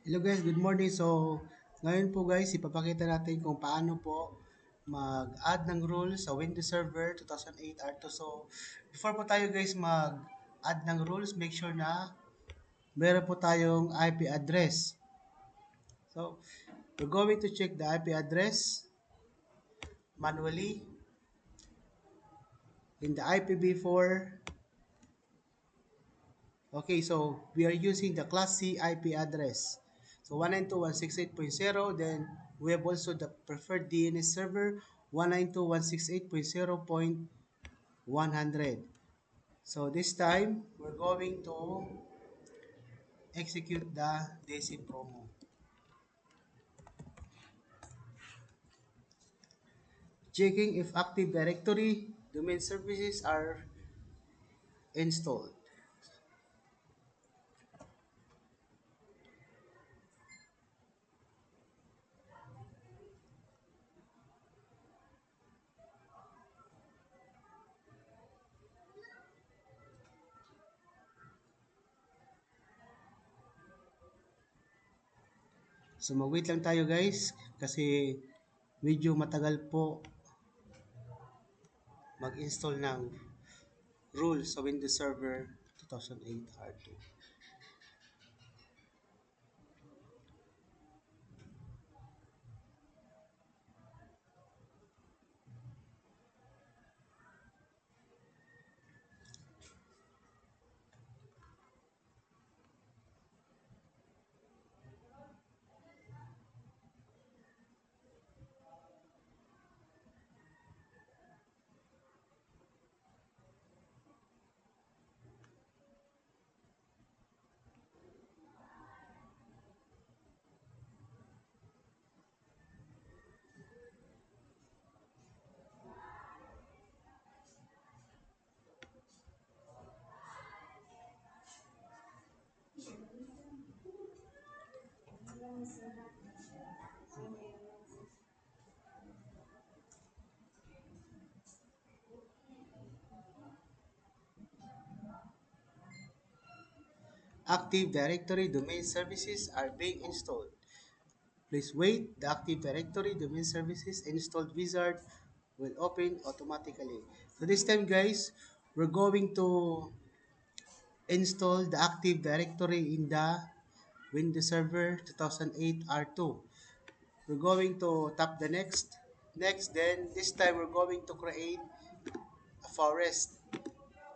Hello guys, good morning. So, ngayon po guys, ipapakita natin kung paano po mag-add ng rules sa Windows Server 2008 R2. So, before po tayo guys mag-add ng rules, make sure na meron po tayong IP address. So, we're going to check the IP address manually in the IPv4. Okay, so we are using the Class C IP address. So 192.168.0, then we have also the preferred DNS server 192.168.0.100. So this time, we're going to execute the DC promo. Checking if Active Directory domain services are installed. So mag-wait lang tayo guys kasi medyo matagal po mag-install ng rules sa Windows Server 2008 R2. Active Directory domain services are being installed. Please wait. The Active Directory domain services installed wizard will open automatically. So this time guys, we're going to install the Active Directory in the Windows Server 2008 R2. We're going to tap the next, then this time we're going to create a forest.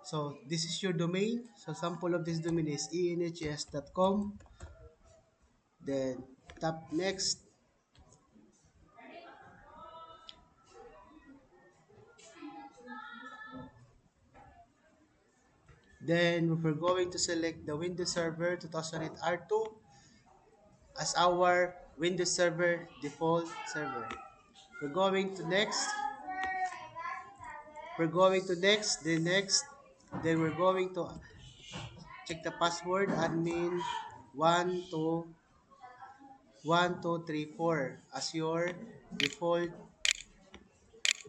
So this is your domain. So sample of this domain is enhs.com. Then tap next. Then we're going to select the Windows Server 2008 R2 as our Windows Server default server. We're going to next. We're going to next. Then next. Then we're going to check the password admin 123 as your default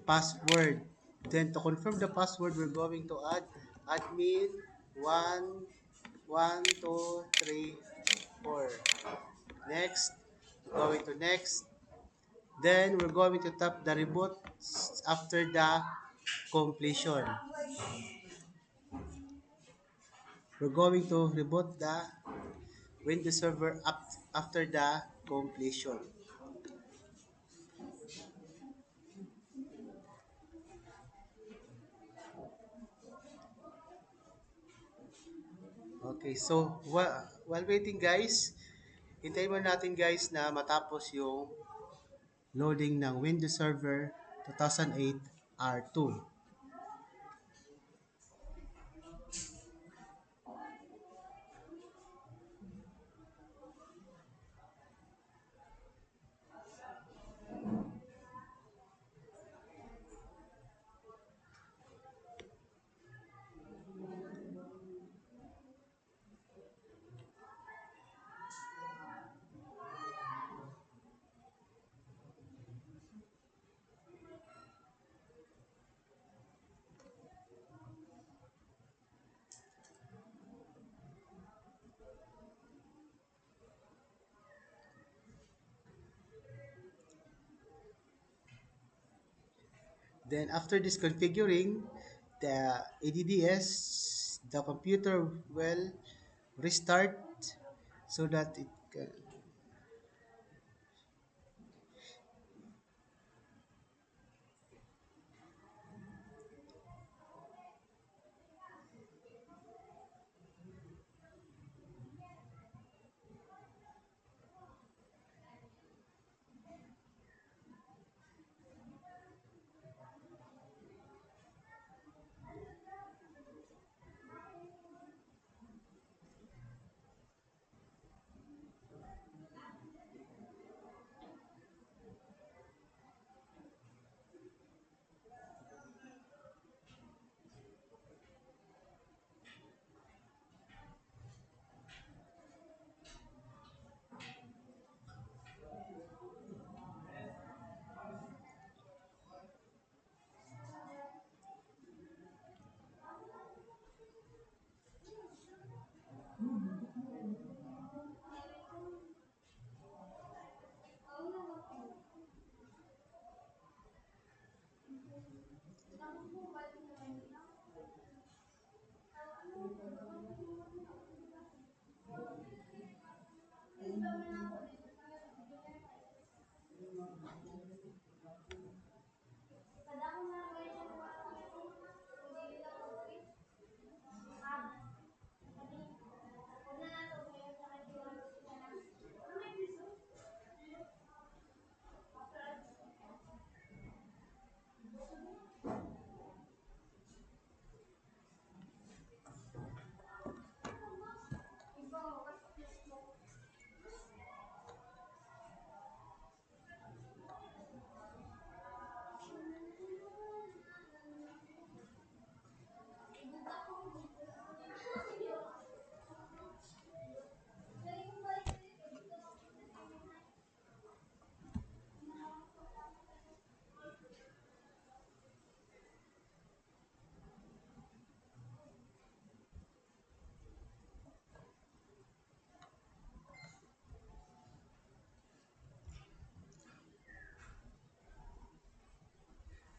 password. Then to confirm the password, we're going to add admin 11234. Next, going to next. Then we're going to tap the reboot after the completion. We're going to reboot the Windows Server after the completion. Okay, so while waiting guys, hintayin mo natin guys na matapos yung loading ng Windows Server 2008 R2. Then after this configuring the ADDS, the computer will restart so that it can.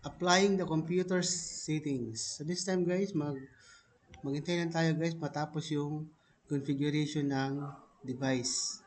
Applying the computer settings. So this time guys, maghintay lang tayo guys matapos yung configuration ng device.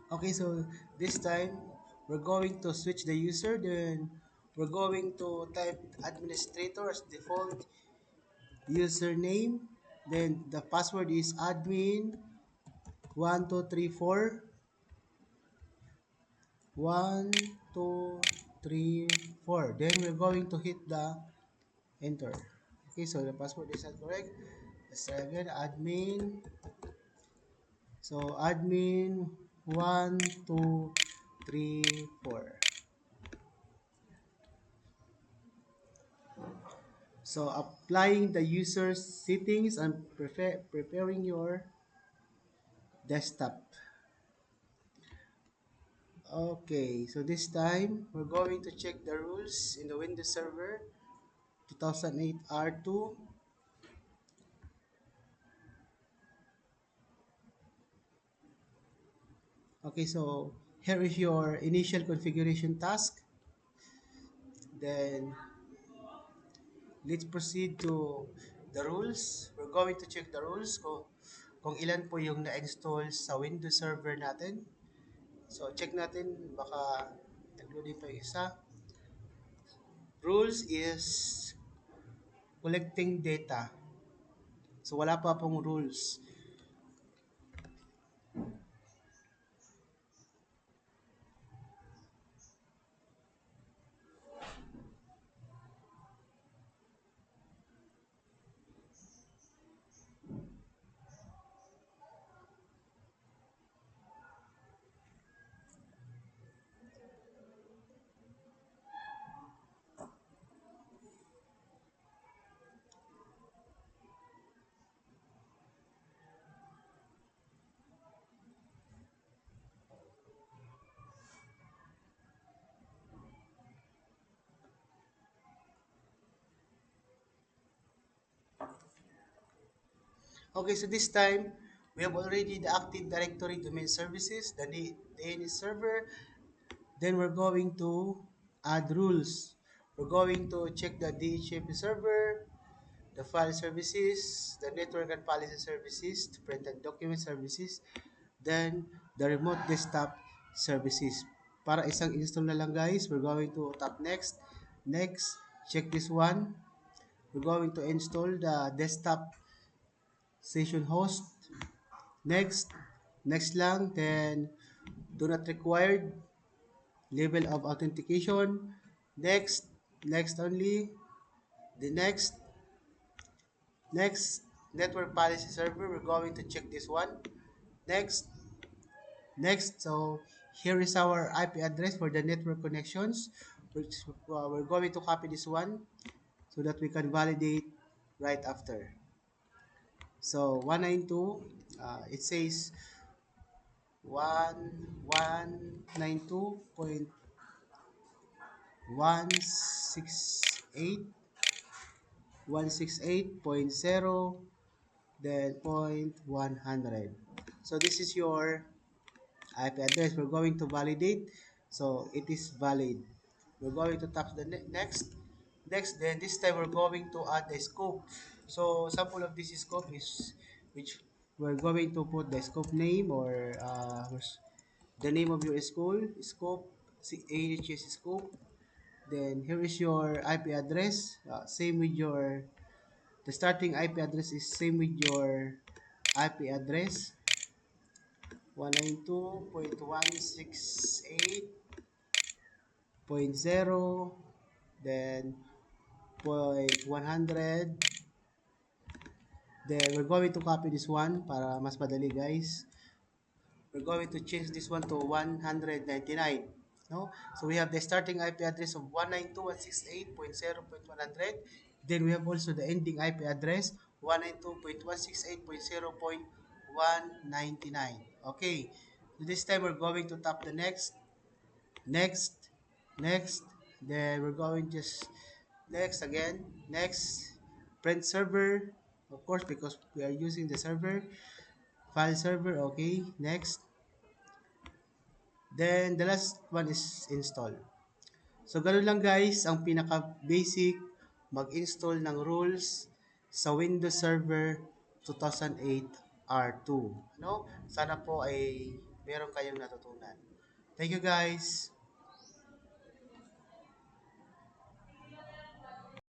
Okay, so this time we're going to switch the user, then we're going to type administrator as default username, then the password is admin 1234 1234. Then we're going to hit the enter. Okay, so the password is not correct. Let's try again. Admin 1234. So applying the user settings and preparing your desktop. Okay, so this time we're going to check the rules in the Windows Server 2008 R2. Okay, so here is your initial configuration task. Then let's proceed to the rules. We're going to check the rules kung ilan po yung na-install sa Windows Server natin. So check natin, baka nag-loading pa yung isa. Rules is collecting data. So wala pa pong rules. Okay, so this time we have already the Active Directory domain services, the DNS server. Then we're going to add rules. We're going to check the DHCP server, the file services, the network and policy services, the print and document services, then the remote desktop services. Para isang install na lang guys, we're going to tap next. Next, check this one. We're going to install the desktop session host. Next, next lang, then do not required level of authentication. Next, next only. The next network policy server. We're going to check this one. Next, next. So here is our IP address for the network connections, which we're going to copy this one so that we can validate right after. So 192, it says 1192.168.0 then point 100. So this is your IP address. We're going to validate. So it is valid. We're going to tap the next. Next, then this time we're going to add the scope. So sample of this scope is which we're going to put the scope name or the name of your school, scope, AHS scope. Then here is your IP address. Same with your the starting IP address is same with your IP address 192.168.0 then point 100. Then we're going to copy this one para mas madali guys. We're going to change this one to 199. No? So we have the starting IP address of 192.168.0.100. Then we have also the ending IP address 192.168.0.199. Okay. So this time we're going to tap the next, next. Then we're going just next again, next. Print server, of course, because we are using the server. File server, okay. Next. Then, the last one is install. So, ganun lang guys, ang pinaka-basic mag-install ng rules sa Windows Server 2008 R2. Ano? Sana po ay meron kayong natutunan. Thank you guys!